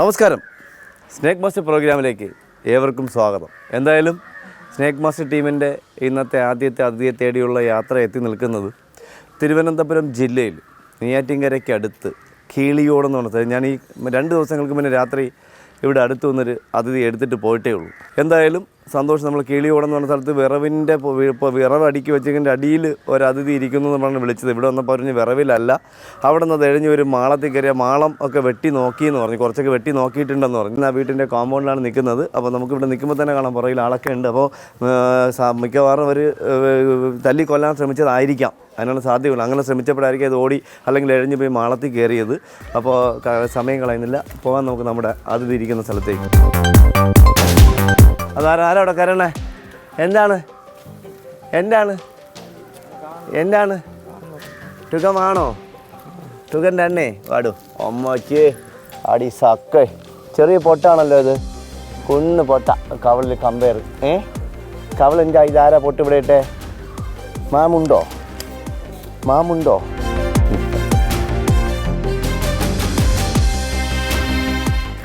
നമസ്കാരം. Snake master പ്രോഗ്രാമിലേക്ക് ഏവർക്കും സ്വാഗതം. എന്തായാലും സ്നേക്ക് മാസ്റ്റർ ടീമിൻ്റെ ഇന്നത്തെ ആദ്യത്തെ അതിഥിയെ തേടിയുള്ള യാത്ര എത്തി നിൽക്കുന്നത് തിരുവനന്തപുരം ജില്ലയിൽ നെയ്യാറ്റിൻകരയ്ക്ക് കീളിയോട് എന്ന് പറഞ്ഞ സ്ഥലം. ഞാൻ ഈ 2 ദിവസങ്ങൾക്ക് മുന്നേ രാത്രി ഇവിടെ അടുത്ത് വന്നൊരു അതിഥി എടുത്തിട്ട് പോയിട്ടേ ഉള്ളൂ. എന്തായാലും സന്തോഷം. നമ്മൾ കീളിയോടെന്ന് പറഞ്ഞ സ്ഥലത്ത് വിറവിൻ്റെ ഇപ്പോൾ വിറവ് അടുക്കി വെച്ചതിൻ്റെ അടിയിൽ ഒരു അതിഥി ഇരിക്കുന്നു എന്ന് പറഞ്ഞ് വിളിച്ചത്. ഇവിടെ വന്നപ്പോൾ പറഞ്ഞ് വിറവിലല്ല, അവിടെ നിന്ന് എഴിഞ്ഞ് ഒരു മാളത്തിൽ കയറിയ മാളം ഒക്കെ വെട്ടി നോക്കിയെന്ന് പറഞ്ഞു. കുറച്ചൊക്കെ വെട്ടി നോക്കിയിട്ടുണ്ടെന്ന് പറഞ്ഞു. ആ വീട്ടിൻ്റെ കോമ്പൗണ്ടിലാണ് നിൽക്കുന്നത്. അപ്പോൾ നമുക്കിവിടെ നിൽക്കുമ്പോൾ തന്നെ കാണാം പുറകിൽ ആളൊക്കെ ഉണ്ട്. അപ്പോൾ മിക്കവാറും അവർ തല്ലിക്കൊല്ലാൻ ശ്രമിച്ചതായിരിക്കാം, അതിനുള്ള സാധ്യതയുള്ളൂ. അങ്ങനെ ശ്രമിച്ചപ്പോഴായിരിക്കും അത് ഓടി അല്ലെങ്കിൽ എഴിഞ്ഞ് പോയി മാളത്തിൽ കയറിയത്. അപ്പോൾ സമയം കളയുന്നില്ല, പോകാൻ നമുക്ക് നമ്മുടെ അതിഥി ഇരിക്കുന്ന സ്ഥലത്തേക്ക്. ആരവിടെ കരണേ? എന്താണ് ടുകമാണോ? ടുകൻ്റെ എണ്ണേ വാടു അമ്മക്ക് അടി സക്കേ. ചെറിയ പൊട്ടാണല്ലോ ഇത്, കുന്ന് പൊട്ട. കവളിൽ കമ്പയർ കവളിൻ്റെ ഇതാരാ പൊട്ട് ഇവിടെ ഇട്ടേ? മാമുണ്ടോ?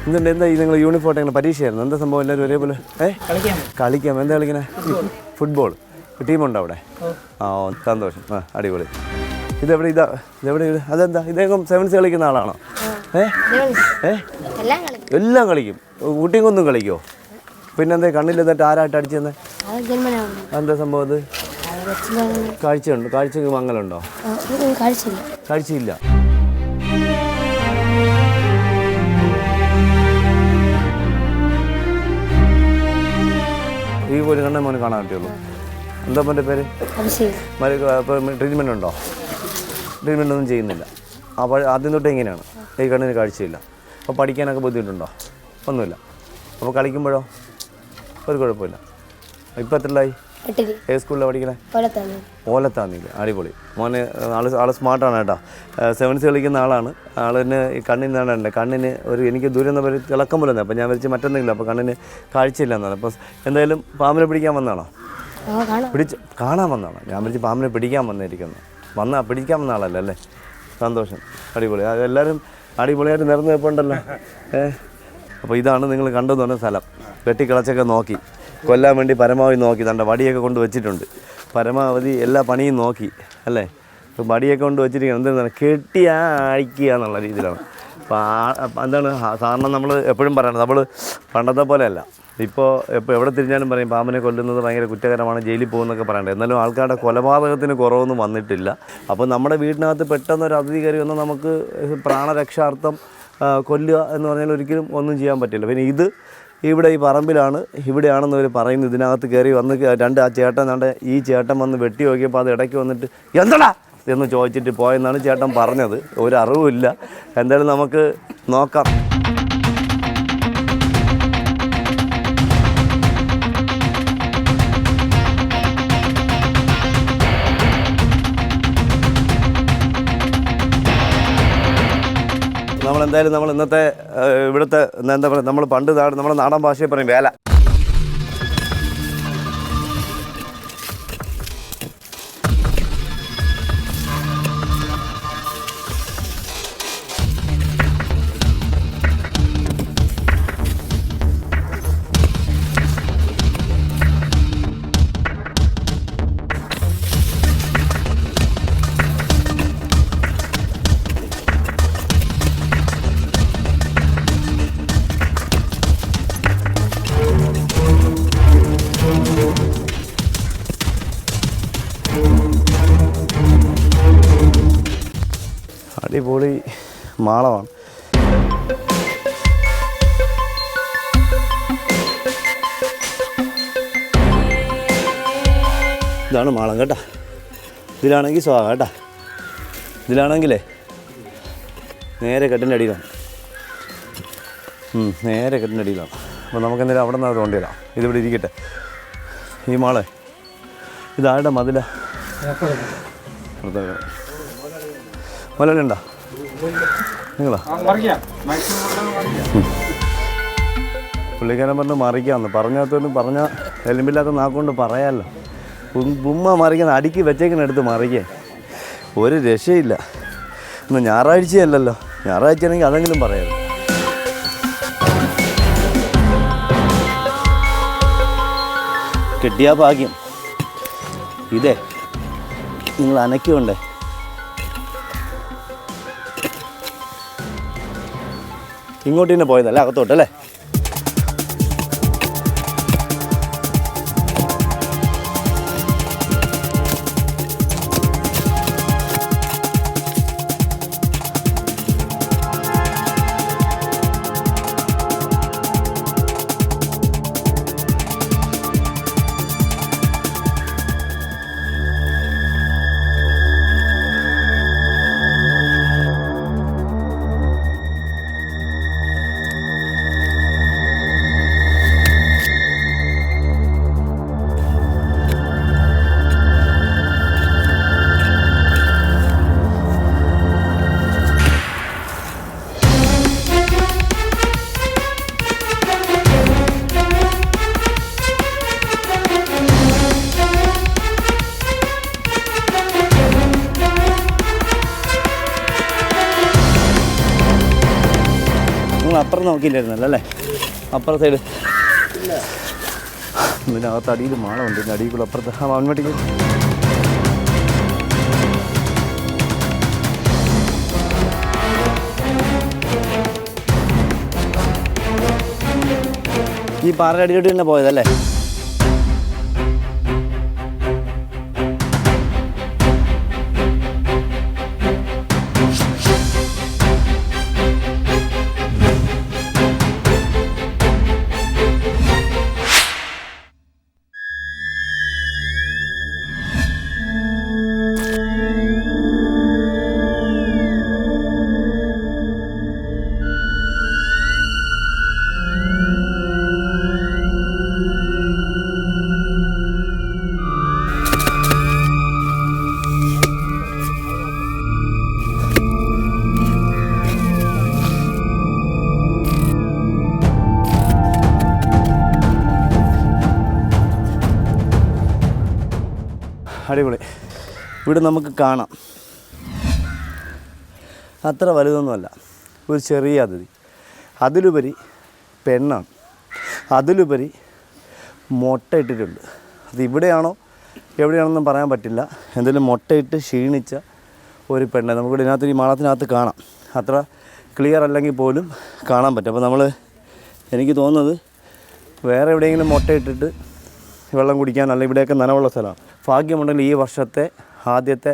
എന്തുണ്ട്? എന്താ ഈ നിങ്ങൾ യൂണിഫോം എങ്ങനെ? പരീക്ഷയായിരുന്നു? എന്താ സംഭവം? എല്ലാവരും ഒരേപോലെ കളിക്കാം. എന്താ കളിക്കണേ? ഫുട്ബോൾ ടീമുണ്ടോ അവിടെ? ആ സന്തോഷം. അടിപൊളി. ഇതെവിടെ? ഇതെവിടെ? അതെന്താ? ഇദ്ദേഹം സെവൻസ് കളിക്കുന്ന ആളാണോ? എല്ലാം കളിക്കും. ഊട്ടിങ്ങൊന്നും കളിക്കുമോ? പിന്നെന്താ കണ്ണിൽ എന്നിട്ട് ആരായിട്ട് അടിച്ചെന്ന്? എന്താ സംഭവം? അത് കാഴ്ചയുണ്ട്? കാഴ്ചക്ക് മങ്ങലുണ്ടോ? കാഴ്ചയില്ല. ഈ ഒരു കണ്ണൻ മോനെ കാണാൻ പറ്റുള്ളൂ. എന്താ മോൻ്റെ പേര്? ഇപ്പോൾ ട്രീറ്റ്മെൻ്റ് ഉണ്ടോ? ട്രീറ്റ്മെൻ്റ് ഒന്നും ചെയ്യുന്നില്ല. അപ്പോൾ ആദ്യം തൊട്ട് എങ്ങനെയാണ്? ഈ കണ്ണിന് കാഴ്ചയില്ല. അപ്പോൾ പഠിക്കാനൊക്കെ ബുദ്ധിമുട്ടുണ്ടോ? ഒന്നുമില്ല. അപ്പോൾ കളിക്കുമ്പോഴോ? ഒരു കുഴപ്പമില്ല. ഇപ്പോൾ എത്രയായി? ഏത് സ്കൂളിലാണ് പഠിക്കണേ? ഓലത്താന്നില്ല. അടിപൊളി മോനെ. ആൾ സ്മാർട്ടാണ് കേട്ടോ. സെവൻസ് കളിക്കുന്ന ആളാണ്. ആളിന് ഈ കണ്ണിനാണ് കണ്ണിന് എനിക്ക് ദൂരം നിന്ന് ഒരു തിളക്കം പോലെ. അപ്പോൾ ഞാൻ വിളിച്ച് മറ്റൊന്നെങ്കിലും. അപ്പോൾ കണ്ണിന് കാഴ്ചയില്ല എന്നാണ്. അപ്പോൾ എന്തായാലും പാമ്പിനെ പിടിക്കാൻ വന്നതാണോ? കാണാൻ വന്നതാണോ? ഞാൻ വിളിച്ച് പാമ്പിനെ പിടിക്കാൻ വന്നിരിക്കുന്നു. പിടിക്കാൻ വന്ന ആളല്ല അല്ലേ? സന്തോഷം. അടിപൊളി. എല്ലാവരും അടിപൊളിയായിട്ട് നിറഞ്ഞു വെപ്പുണ്ടല്ലോ. അപ്പോൾ ഇതാണ് നിങ്ങൾ കണ്ടെന്ന് പറഞ്ഞ സ്ഥലം. വെട്ടിക്കിളച്ചൊക്കെ നോക്കി കൊല്ലാൻ വേണ്ടി പരമാവധി നോക്കി. തൻ്റെ വടിയൊക്കെ കൊണ്ട് വെച്ചിട്ടുണ്ട്. പരമാവധി എല്ലാ പണിയും നോക്കി അല്ലേ? ഇപ്പോൾ വടിയൊക്കെ കൊണ്ട് വെച്ചിരിക്കുന്നത് എന്താണ്? അഴിക്കുക എന്നുള്ള രീതിയിലാണ്. അപ്പോൾ എന്താണ് സാധാരണ നമ്മൾ എപ്പോഴും പറയണത്, നമ്മൾ പണ്ടത്തെ പോലെയല്ല. ഇപ്പോൾ എവിടെ തിരിഞ്ഞാലും പറയും പാമ്പിനെ കൊല്ലുന്നത് ഭയങ്കര കുറ്റകരമാണ്, ജയിലിൽ പോകുന്നൊക്കെ പറയണ്ടേ. എന്നാലും ആൾക്കാരുടെ കൊലപാതകത്തിന് കുറവൊന്നും വന്നിട്ടില്ല. അപ്പോൾ നമ്മുടെ വീടിനകത്ത് പെട്ടെന്നൊരു അതിഥി കയറി വന്നാൽ നമുക്ക് പ്രാണരക്ഷാർത്ഥം കൊല്ലുക എന്ന് പറഞ്ഞാൽ ഒരിക്കലും ഒന്നും ചെയ്യാൻ പറ്റില്ല. പിന്നെ ഇത് ഇവിടെ ഈ പറമ്പിലാണ്, ഇവിടെയാണെന്ന് അവർ പറയുന്നു. ഇതിനകത്ത് കയറി വന്ന് ആ ചേട്ടൻ ഈ ചേട്ടൻ വന്ന് വെട്ടി നോക്കിയപ്പോൾ അത് ഇടയ്ക്ക് വന്നിട്ട് എന്താടാ എന്ന് ചോദിച്ചിട്ട് പോയെന്നാണ് ചേട്ടൻ പറഞ്ഞത്. ഒരു അറിവുമില്ല. എന്തായാലും നമുക്ക് നോക്കാം. നമ്മൾ ഇന്നത്തെ ഇവിടുത്തെ എന്താ പറയുക, നമ്മൾ പണ്ട് നമ്മുടെ നാടൻ ഭാഷയിൽ പറയും വേല. അടിപൊളി മാളമാണ്. ഇതാണ് മാളം കേട്ടോ. ഇതിലാണെങ്കിൽ സ്വാഗതം കേട്ടോ. ഇതിലാണെങ്കിലേ നേരെ കെട്ടിൻ്റെ അടിയിലാണ്. നേരെ കെട്ടിൻ്റെ അടിയിലാണ്. അപ്പോൾ നമുക്ക് എന്തായാലും അവിടെ നിന്ന് അത് കൊണ്ടുവരാം. ഇതിവിടെ ഇരിക്കട്ടെ. ഈ മാളെ ഇതാരുടെ മതില? മലയുണ്ടോ നിങ്ങളാ? പുള്ളിക്കാരൻ പറഞ്ഞ് മറിക്കാമെന്ന് പറഞ്ഞാൽ എലുമ്പില്ലാത്ത നാക്കൊണ്ട് പറയാമല്ലോ. ഉമ്മ മറിക്കുന്ന അടിക്ക് വെച്ചേക്കിനടുത്ത് മറിക്കേ ഒരു രക്ഷയില്ല. ഇന്ന് ഞായറാഴ്ചയല്ലല്ലോ, ഞായറാഴ്ചയാണെങ്കിൽ അതെങ്കിലും പറയാം. കിട്ടിയാ ഭാഗ്യം. ഇതേ നിങ്ങൾ അനക്കുണ്ടേ. ഇങ്ങോട്ട് തന്നെ പോയതല്ലേ അകത്തോട്ടല്ലേ? അപ്പുറം നോക്കിയില്ലായിരുന്നല്ലോ അല്ലേ? അപ്പുറം സൈഡ് ഇതിനകത്ത് അടിയിൽ മാളമുണ്ട്. ഇതിൻ്റെ അടിയിൽ കൂടെ അപ്പുറത്ത് മൺവെട്ടിക്ക് ഈ പാറയുടെ അടിയിലോട്ട് തന്നെ പോയതല്ലേ? അടിപൊളി. ഇവിടെ നമുക്ക് കാണാം, അത്ര വലുതൊന്നുമല്ല, ഒരു ചെറിയ അതിഥി. അതിലുപരി പെണ്ണാണ്, അതിലുപരി മുട്ടയിട്ടിട്ടുണ്ട്. അത് ഇവിടെയാണോ എവിടെയാണെന്നും പറയാൻ പറ്റില്ല. എന്തെങ്കിലും മുട്ടയിട്ട് ക്ഷീണിച്ച ഒരു പെണ്ണ് നമുക്കിവിടെ ഇതിനകത്ത് ഈ മാളത്തിനകത്ത് കാണാം. അത്ര ക്ലിയർ അല്ലെങ്കിൽ പോലും കാണാൻ പറ്റും. അപ്പോൾ നമ്മൾ എനിക്ക് തോന്നുന്നത് വേറെ എവിടെയെങ്കിലും മുട്ടയിട്ടിട്ട് വെള്ളം കുടിക്കാൻ അല്ലെങ്കിൽ ഇവിടെയൊക്കെ നനവുള്ള സ്ഥലമാണ്. ഭാഗ്യമുണ്ടെങ്കിൽ ഈ വർഷത്തെ ആദ്യത്തെ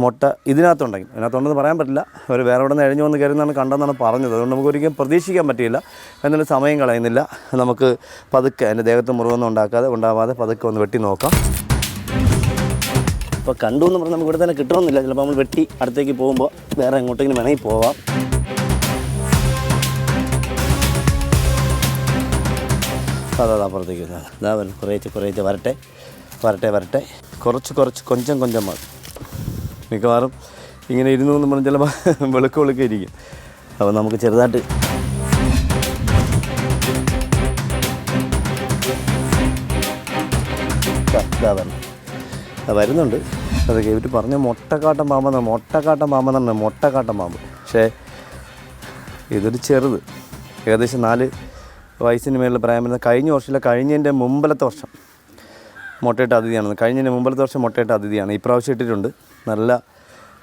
മുട്ട ഇതിനകത്തുണ്ടെന്ന് പറയാൻ പറ്റില്ല. ഒരു വേറെ ഇവിടെ നിന്ന് എഴിഞ്ഞു വന്ന് കയറുന്നതാണ് കണ്ടെന്നാണ് പറഞ്ഞത്. അതുകൊണ്ട് നമുക്ക് ഒരിക്കലും പ്രതീക്ഷിക്കാൻ പറ്റില്ല. എന്നാലും സമയം കളയുന്നില്ല. നമുക്ക് പതുക്കെ എൻ്റെ ദേഹത്ത് മുറിവൊന്നും ഉണ്ടാവാതെ പതുക്കെ ഒന്ന് വെട്ടി നോക്കാം. ഇപ്പോൾ കണ്ടു എന്ന് പറഞ്ഞാൽ നമുക്ക് ഇവിടെ തന്നെ കിട്ടണമെന്നില്ല. ചിലപ്പോൾ നമ്മൾ വെട്ടി അടുത്തേക്ക് പോകുമ്പോൾ വേറെ എങ്ങോട്ടെങ്കിലും വേണമെങ്കിൽ പോവാം. അപ്പുറത്തേക്ക് ഇതാ കുറേശ്ശെ വരട്ടെ. കുറച്ച് കൊഞ്ചം മതി. മിക്കവാറും ഇങ്ങനെ ഇരുന്നു എന്ന് പറഞ്ഞാൽ ചിലപ്പോൾ വെളുക്കെ ഇരിക്കും. അപ്പോൾ നമുക്ക് ചെറുതായിട്ട് വരുന്നുണ്ട്. അതൊക്കെ ഇവർ പറഞ്ഞ മൊട്ടക്കാട്ടൻ പാമ്പെന്നാണ്. മൊട്ടക്കാട്ടൻ പാമ്പ്. പക്ഷേ ഇതൊരു ചെറുത്, ഏകദേശം 4 വയസ്സിന് മേളിൽ പ്രായം വരുന്ന. കഴിഞ്ഞ വർഷമില്ല, കഴിഞ്ഞതിൻ്റെ മുമ്പലത്തെ വർഷം മുട്ടയിട്ട അതിഥിയാണ്. കഴിഞ്ഞതിൻ്റെ മുമ്പലത്തെ വർഷം മുട്ടയിട്ട അതിഥിയാണ്. ഇപ്രാവശ്യം ഇട്ടിട്ടുണ്ട്. നല്ല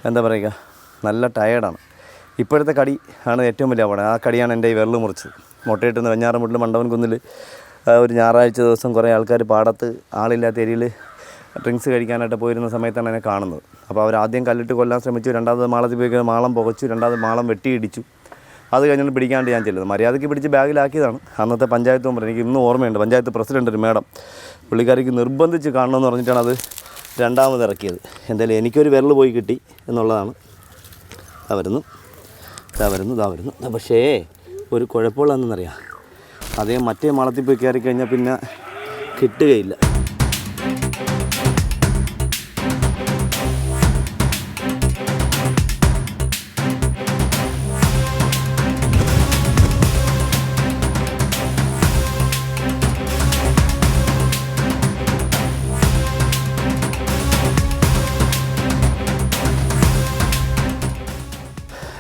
എന്താ പറയുക, നല്ല ടയേർഡാണ്. ഇപ്പോഴത്തെ കടി ആണ് ഏറ്റവും വലിയ അപകടം. ആ കടിയാണ് എൻ്റെ ഈ വിരൽ മുറിച്ചത്. മുട്ടയിട്ടുന്ന വെഞ്ഞാറമൂട്ടിൽ മണ്ടവൻ കുന്നിൽ ഒരു ഞായറാഴ്ച ദിവസം കുറേ ആൾക്കാർ പാടത്ത് ആളില്ലാത്ത ഏരിയയിൽ ഡ്രിങ്ക്സ് കഴിക്കാനായിട്ട് പോയിരുന്ന സമയത്താണ് എന്നെ കാണുന്നത്. അപ്പോൾ അവർ ആദ്യം കല്ലിട്ട് കൊല്ലാൻ ശ്രമിച്ചു. രണ്ടാമത് മാളത്തിൽ പോയി മാളം പുകച്ചു. രണ്ടാമത് മാളം വെട്ടിയിടിച്ചു. അത് കഴിഞ്ഞിട്ട് പിടിക്കാണ്ട് ഞാൻ ചെല്ലുന്നത്. മര്യാദയ്ക്ക് പിടിച്ച് ബാഗിലാക്കിയതാണ്. അന്നത്തെ പഞ്ചായത്ത് മെമ്പർ, എനിക്ക് ഇന്നും ഓർമ്മയുണ്ട്, പഞ്ചായത്ത് പ്രസിഡൻ്റ് ഒരു മേഡം, പുള്ളിക്കാരിക്ക് നിർബന്ധിച്ച് കാണണമെന്ന് പറഞ്ഞിട്ടാണ് അത് രണ്ടാമത് ഇറക്കിയത്. എന്തായാലും എനിക്കൊരു വിരൽ പോയി കിട്ടി എന്നുള്ളതാണ്. ഇതാ വരുന്നു. പക്ഷേ ഒരു കുഴപ്പമുള്ളതെന്നറിയാം, അതേ മറ്റേ മാളത്തിൽ പോയി കയറി കഴിഞ്ഞാൽ പിന്നെ കിട്ടുകയില്ല.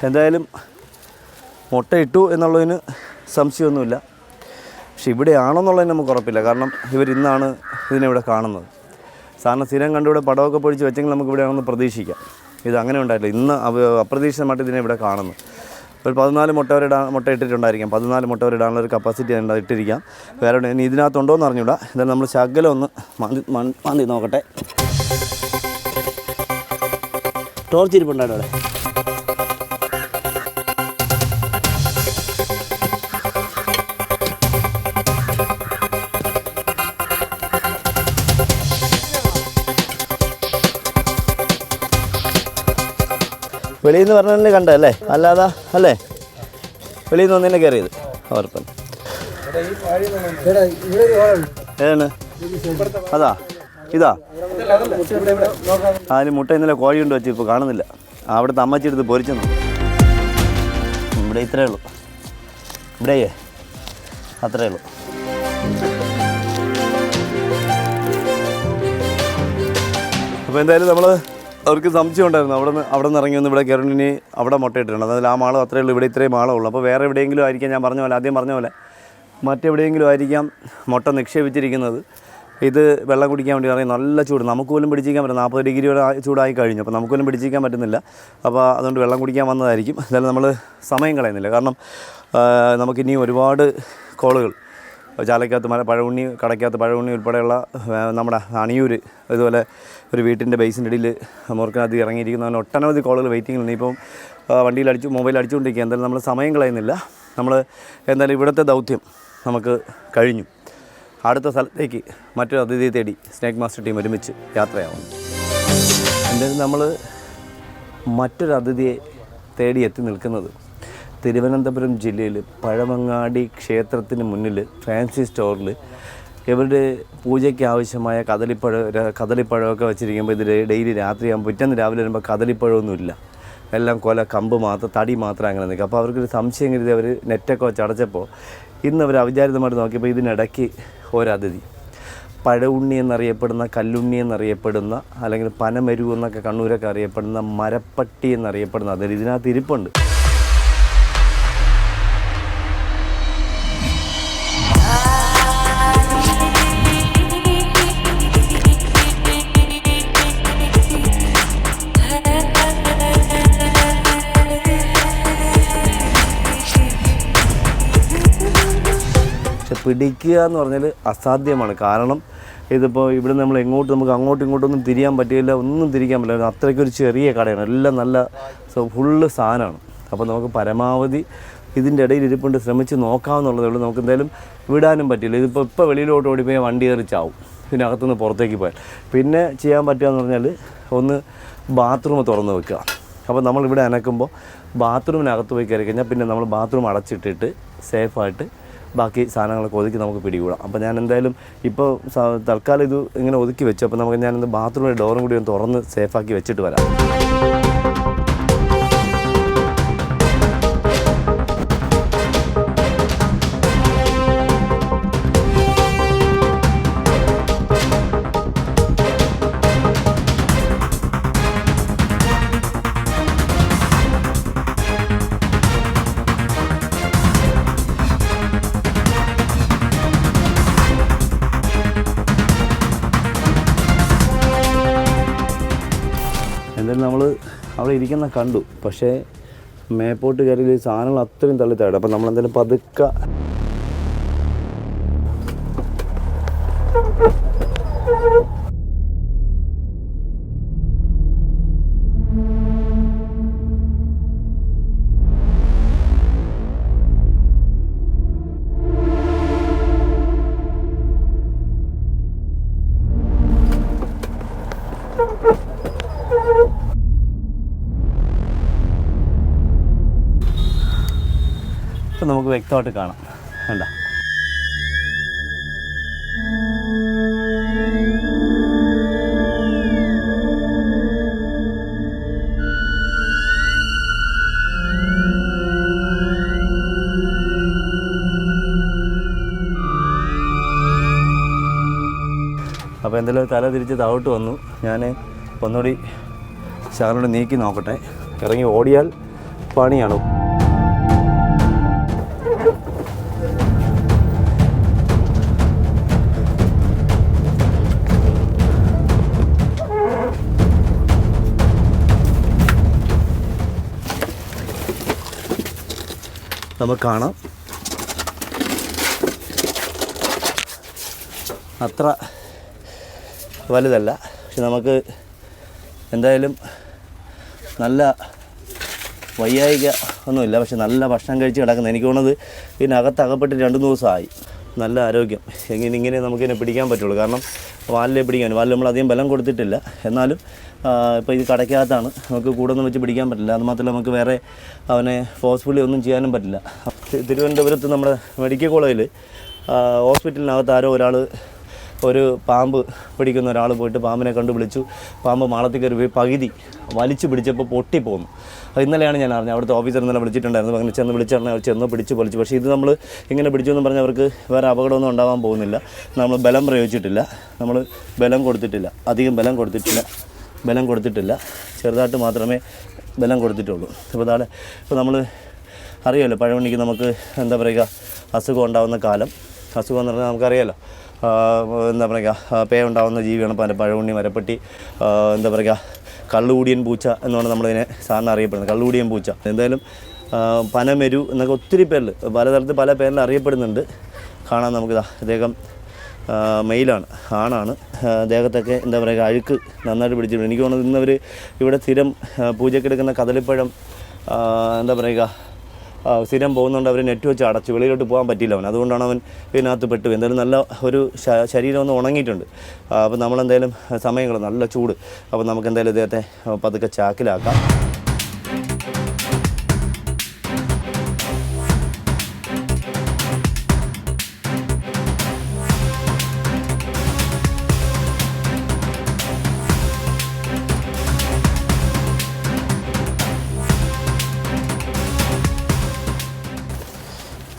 എന്തായാലും മുട്ടയിട്ടു എന്നുള്ളതിന് സംശയമൊന്നുമില്ല. പക്ഷെ ഇവിടെയാണെന്നുള്ളതിന് നമുക്ക് ഉറപ്പില്ല. കാരണം ഇവരിന്നാണ് ഇതിനെ കാണുന്നത്. സാധാരണ സ്ഥിരം കണ്ടിവിടെ പടമൊക്കെ പൊഴിച്ച് വെച്ചെങ്കിൽ നമുക്ക് ഇവിടെ ആണെന്ന് പ്രതീക്ഷിക്കാം. ഇത് അങ്ങനെ ഉണ്ടായിട്ടില്ല. ഇന്ന് അപ്രതീക്ഷിതമായിട്ട് ഇതിനെ ഇവിടെ കാണുന്നു. ഒരു 14 മുട്ട ഇട്ടിട്ടുണ്ടായിരിക്കാം. 14 മുട്ട ഇടാനുള്ള ഒരു കപ്പാസിറ്റി ഇട്ടിരിക്കാം. വേറെ ഇനി ഇതിനകത്തുണ്ടോ എന്ന് അറിഞ്ഞൂടാ. എന്തായാലും നമ്മൾ ശകലം ഒന്ന് മാന്തി നോക്കട്ടെ. ടോർച്ച് ഇരിപ്പുണ്ടായിട്ട് അവിടെ. വെളിയിൽ നിന്ന് പറഞ്ഞതന്നെ കണ്ടല്ലേ, അല്ലാതെ അല്ലേ? വെളിയിൽ നിന്ന് ഒന്നെ കയറിയത് ഉറപ്പൻ. ഏതാണ്? അതാ ഇതാ. അതിന് മുട്ട ഇന്നലെ കോഴി കൊണ്ട് വെച്ച് ഇപ്പോൾ കാണുന്നില്ല. അവിടുത്തെ അമ്മച്ചി എടുത്ത് പൊരിച്ചെന്നു. ഇവിടെ ഇത്രയേ ഉള്ളൂ. ഇവിടെയേ അത്രയേ ഉള്ളൂ. അപ്പോൾ എന്തായാലും നമ്മൾ അവർക്ക് സംശയം ഉണ്ടായിരുന്നു. അവിടെ നിന്ന് ഇറങ്ങി വന്ന് ഇവിടെ കയറിനി അവിടെ മുട്ടയിട്ടിട്ടുണ്ട്. അതിൽ ആ മാളം അത്രയേ ഉള്ളൂ. ഇവിടെ ഇത്രയും മാളേ ഉള്ളൂ. അപ്പോൾ വേറെ എവിടെയെങ്കിലും ആയിരിക്കാം, ഞാൻ ആദ്യം പറഞ്ഞ പോലെ മറ്റെവിടെയെങ്കിലും ആയിരിക്കാം മുട്ട നിക്ഷേപിച്ചിരിക്കുന്നത്. ഇത് വെള്ളം കുടിക്കാൻ വേണ്ടി പറയും. നല്ല ചൂട്, നമുക്ക് പോലും പിടിച്ചിരിക്കാൻ പറ്റും. 40 ഡിഗ്രി ചൂടായി കഴിഞ്ഞു. അപ്പോൾ നമുക്ക് പോലും പിടിച്ചിരിക്കാൻ പറ്റുന്നില്ല. അപ്പോൾ അതുകൊണ്ട് വെള്ളം കുടിക്കാൻ വന്നതായിരിക്കും. എന്തായാലും നമ്മൾ സമയം കളയുന്നില്ല. കാരണം നമുക്കിനിയും ഒരുപാട് കോളുകൾ ചാലക്കകത്ത് പഴവുണ്ണി, കടയ്ക്കകത്ത് പഴവുണ്ണി ഉൾപ്പെടെയുള്ള നമ്മുടെ അണിയൂർ, അതുപോലെ ഒരു വീട്ടിൻ്റെ ബേസിൻ്റെ ഇടയിൽ മുറുക്കിനകത്ത് ഇറങ്ങിയിരിക്കുന്ന ഒട്ടനവധി കോളുകൾ വെയിറ്റിങ്ങിലുണ്ട്. ഇപ്പം മൊബൈൽ അടിച്ചുകൊണ്ടിരിക്കുക. എന്തായാലും നമ്മൾ സമയം കളയുന്നില്ല. നമ്മൾ എന്തായാലും ഇവിടുത്തെ ദൗത്യം നമുക്ക് കഴിഞ്ഞു. അടുത്ത സ്ഥലത്തേക്ക് മറ്റൊരു അതിഥിയെ തേടി സ്നേക്ക് മാസ്റ്റർ ടീം ഒരുമിച്ച് യാത്രയാവുന്നു. എന്തായാലും നമ്മൾ മറ്റൊരു അതിഥിയെ തേടി എത്തി നിൽക്കുന്നത് തിരുവനന്തപുരം ജില്ലയിൽ പഴവങ്ങാടി ക്ഷേത്രത്തിന് മുന്നിൽ ഫാൻസി സ്റ്റോറിൽ ഇവരുടെ പൂജയ്ക്ക് ആവശ്യമായ കദളിപ്പഴമൊക്കെ വെച്ചിരിക്കുമ്പോൾ ഇത് ഡെയിലി രാത്രിയാകുമ്പോൾ പിറ്റേന്ന് രാവിലെ വരുമ്പോൾ കദളിപ്പഴമൊന്നുമില്ല. എല്ലാം കമ്പ് മാത്രം, തടി മാത്രം അങ്ങനെ നിൽക്കും. അപ്പോൾ അവർക്കൊരു സംശയം കരുതി അവർ നെറ്റൊക്കെ വെച്ച് അടച്ചപ്പോൾ ഇന്ന് അവർ അവിചാരിതമായിട്ട് നോക്കിയപ്പോൾ ഇതിനിടയ്ക്ക് ഒരതിഥി, പഴവുണ്ണി എന്നറിയപ്പെടുന്ന, കല്ലുണ്ണി എന്നറിയപ്പെടുന്ന, അല്ലെങ്കിൽ പനമരു എന്നൊക്കെ കണ്ണൂരൊക്കെ അറിയപ്പെടുന്ന മരപ്പട്ടി എന്നറിയപ്പെടുന്ന അതിൽ ഇതിനകത്ത് ഇരിപ്പുണ്ട്. പിടിക്കുക എന്ന് പറഞ്ഞാൽ അസാധ്യമാണ്. കാരണം ഇതിപ്പോൾ ഇവിടെ നമ്മൾ നമുക്ക് അങ്ങോട്ടും ഇങ്ങോട്ടൊന്നും തിരിയാൻ പറ്റില്ല, ഒന്നും തിരിക്കാൻ പറ്റില്ല. അത്രയ്ക്കൊരു ചെറിയ കടയാണ്, എല്ലാം നല്ല ഫുള്ള് സാധനമാണ്. അപ്പോൾ നമുക്ക് പരമാവധി ഇതിൻ്റെ ഇടയിൽ ഇരിപ്പുണ്ട് ശ്രമിച്ച് നോക്കാമെന്നുള്ളതേ ഉള്ളൂ. നമുക്ക് എന്തായാലും വിടാനും പറ്റില്ല. ഇപ്പോൾ വെളിയിലോട്ട് ഓടിപ്പോയി വണ്ടി കയറി ചാവും, പിന്നെ അകത്തുനിന്ന് പുറത്തേക്ക് പോയാൽ. പിന്നെ ചെയ്യാൻ പറ്റുക എന്ന് പറഞ്ഞാൽ ഒന്ന് ബാത്റൂം തുറന്ന് വെക്കുക. അപ്പോൾ നമ്മളിവിടെ അനക്കുമ്പോൾ ബാത്റൂമിനകത്ത് പോയി കയറി കഴിഞ്ഞാൽ പിന്നെ നമ്മൾ ബാത്റൂം അടച്ചിട്ടിട്ട് സേഫായിട്ട് ബാക്കി സാധനങ്ങളൊക്കെ ഒതുക്കി നമുക്ക് പിടികൂടാം. അപ്പോൾ ഞാൻ എന്തായാലും ഇപ്പോൾ തൽക്കാലം ഇത് ഇങ്ങനെ ഒതുക്കി വെച്ചു. അപ്പോൾ നമുക്ക് ഞാനിന്ന് ബാത്റൂമിൻ്റെ ഡോറും കൂടി ഒന്ന് തുറന്ന് സേഫാക്കി വെച്ചിട്ട് വരാം. എന്തായാലും നമ്മൾ അവിടെ ഇരിക്കുന്ന കണ്ടു, പക്ഷേ മേപ്പോട്ട് കയറി സാധനങ്ങൾ അത്രയും തള്ളിത്താടും. അപ്പം നമ്മളെന്തായാലും പതുക്കെ നമുക്ക് വ്യക്തമായിട്ട് കാണാം. വേണ്ട അപ്പോൾ എന്തായാലും തല തിരിച്ച് താഴോട്ട് വന്നു. ഞാൻ ഒന്നുകൂടി ശകലോട് നീക്കി നോക്കട്ടെ. ഇറങ്ങി ഓടിയാൽ പണിയാണ്. നമുക്ക് കാണാം. അത്ര വലുതല്ല, പക്ഷെ നമുക്ക് എന്തായാലും നല്ല വയ്യായിക ഒന്നുമില്ല. പക്ഷെ നല്ല ഭക്ഷണം കഴിച്ച് കിടക്കുന്നത്. എനിക്ക് തോന്നുന്നത് ഇതിനകത്ത് അകപ്പെട്ട് 2 ദിവസമായി. നല്ല ആരോഗ്യം. ഇങ്ങനെ നമുക്കിതിനെ പിടിക്കാൻ പറ്റുള്ളൂ. കാരണം വാലിലെ പിടിക്കാൻ, വാലിൽ നമ്മളധികം ബലം കൊടുത്തിട്ടില്ല. എന്നാലും ഇപ്പോൾ ഇത് കടയ്ക്കകത്താണ്, നമുക്ക് കൂടൊന്നും വെച്ച് പിടിക്കാൻ പറ്റില്ല. അതുമാത്രമല്ല നമുക്ക് വേറെ അവനെ ഫോഴ്സ്ഫുള്ളി ഒന്നും ചെയ്യാനും പറ്റില്ല. തിരുവനന്തപുരത്ത് നമ്മുടെ മെഡിക്കൽ കോളേജിൽ ഹോസ്പിറ്റലിനകത്ത് ആരോ ഒരു പാമ്പ് പിടിക്കുന്ന ഒരാൾ പോയിട്ട് പാമ്പിനെ കണ്ടു വിളിച്ചു. പാമ്പ് മാളത്തിൽ കയറി പോയി പകുതി വലിച്ചു പിടിച്ചപ്പോൾ പൊട്ടിപ്പോന്നു. അത് ഇന്നലെയാണ് ഞാൻ അറിഞ്ഞത്. അവിടുത്തെ ഓഫീസർ ഇന്നലെ വിളിച്ചിട്ടുണ്ടായിരുന്നു. അങ്ങനെ ചെന്ന് വിളിച്ചാൽ അവർ ചെന്ന് പിടിച്ച് പൊളിച്ചു. പക്ഷേ ഇത് നമ്മൾ ഇങ്ങനെ പിടിച്ചു എന്ന് പറഞ്ഞാൽ അവർക്ക് വേറെ അപകടമൊന്നും ഉണ്ടാകാൻ പോകുന്നില്ല. നമ്മൾ ബലം പ്രയോഗിച്ചിട്ടില്ല, നമ്മൾ ബലം കൊടുത്തിട്ടില്ല, അധികം ബലം കൊടുത്തിട്ടില്ല. ചെറുതായിട്ട് മാത്രമേ ബലം കൊടുത്തിട്ടുള്ളൂ. ഇപ്പോൾ നമ്മൾ അറിയാമല്ലോ, പഴമണിക്ക് നമുക്ക് എന്താ പറയുക, അസുഖം ഉണ്ടാകുന്ന കാലം. അസുഖം എന്ന് പറഞ്ഞാൽ നമുക്കറിയാമല്ലോ, എന്താ പറയുക, പേ ഉണ്ടാകുന്ന ജീവിയാണ് പഴവുണ്ണി, മരപ്പെട്ടി, എന്താ പറയുക, കള്ളുകൂടിയൻ പൂച്ച എന്നാണ് നമ്മളിതിനെ സാധാരണ അറിയപ്പെടുന്നത്. കള്ളുകൂടിയൻ പൂച്ച. എന്തായാലും പനമെരു എന്നൊക്കെ ഒത്തിരി പേരിൽ, പലതരത്തിൽ പല പേരിൽ അറിയപ്പെടുന്നുണ്ട്. കാണാൻ നമുക്കിതാ, അദ്ദേഹം മെയിലാണ്, ആണാണ്. ദേഹത്തൊക്കെ എന്താ പറയുക, അഴുക്ക് നന്നായിട്ട് പിടിച്ചിട്ടുണ്ട്. എനിക്ക് തോന്നുന്നത് ഇന്നവർ ഇവിടെ സ്ഥിരം പൂജയ്ക്കെടുക്കുന്ന കദളിപ്പഴം എന്താ പറയുക, സ്ഥിരം പോകുന്നുണ്ട്. അവർ നെറ്റ് വെച്ച് അടച്ചു, വെളിയിലോട്ട് പോകാൻ പറ്റിയില്ല അവൻ. അതുകൊണ്ടാണ് അവൻ ഇതിനകത്ത് പെട്ടു. എന്തായാലും നല്ല ഒരു ശരീരം ഒന്ന് ഉണങ്ങിയിട്ടുണ്ട്. അപ്പോൾ നമ്മളെന്തായാലും സമയങ്ങൾ നല്ല ചൂട്. അപ്പോൾ നമുക്ക് എന്തായാലും ഇദ്ദേഹത്തെ പതുക്കെ ചാക്കിലാക്കാം.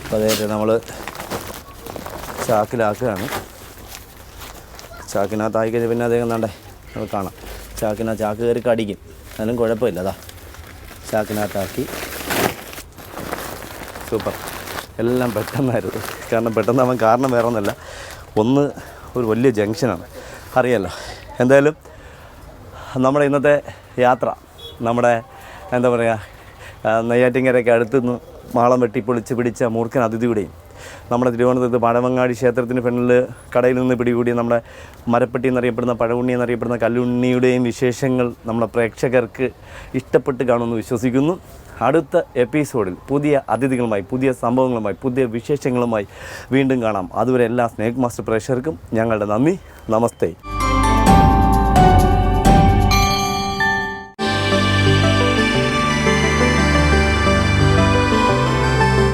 അപ്പോൾ അതായത് നമ്മൾ ചാക്കിലാക്കുകയാണ്. ചാക്കിനകത്തായി കഴിഞ്ഞാൽ പിന്നെ അദ്ദേഹം വേണ്ടേ നമുക്ക് കാണാം. ചാക്ക് കയറി കടിക്കും, അതിനും കുഴപ്പമില്ല. അതാ ചാക്കിനകത്താക്കി. സൂപ്പർ. എല്ലാം പെട്ടെന്നായിരുന്നു. പെട്ടെന്ന് അവൻ കാരണം വേറെ ഒന്നുമല്ല, ഒരു വലിയ ജംഗ്ഷനാണ്, അറിയാമല്ലോ. എന്തായാലും നമ്മുടെ ഇന്നത്തെ യാത്ര, നമ്മുടെ എന്താ പറയുക, നെയ്യാറ്റിൻകരയ്ക്ക് അടുത്തുനിന്ന് മാളം വെട്ടിപ്പൊളിച്ച് പിടിച്ച മൂർഖൻ അതിഥിയുടെയും നമ്മുടെ തിരുവനന്തപുരത്ത് പഴവങ്ങാടി ക്ഷേത്രത്തിന് പിന്നിൽ കടയിൽ നിന്ന് പിടികൂടിയ നമ്മുടെ മരപ്പെട്ടി എന്നറിയപ്പെടുന്ന, പഴവുണ്ണി എന്നറിയപ്പെടുന്ന കല്ലുണ്ണിയുടെയും വിശേഷങ്ങൾ നമ്മുടെ പ്രേക്ഷകർക്ക് ഇഷ്ടപ്പെട്ട് കാണുമെന്ന് വിശ്വസിക്കുന്നു. അടുത്ത എപ്പിസോഡിൽ പുതിയ അതിഥികളുമായി, പുതിയ സംഭവങ്ങളുമായി, പുതിയ വിശേഷങ്ങളുമായി വീണ്ടും കാണാം. അതുവരെ എല്ലാ സ്നേക് മാസ്റ്റർ പ്രേക്ഷകർക്കും ഞങ്ങളുടെ നന്ദി. നമസ്തേ.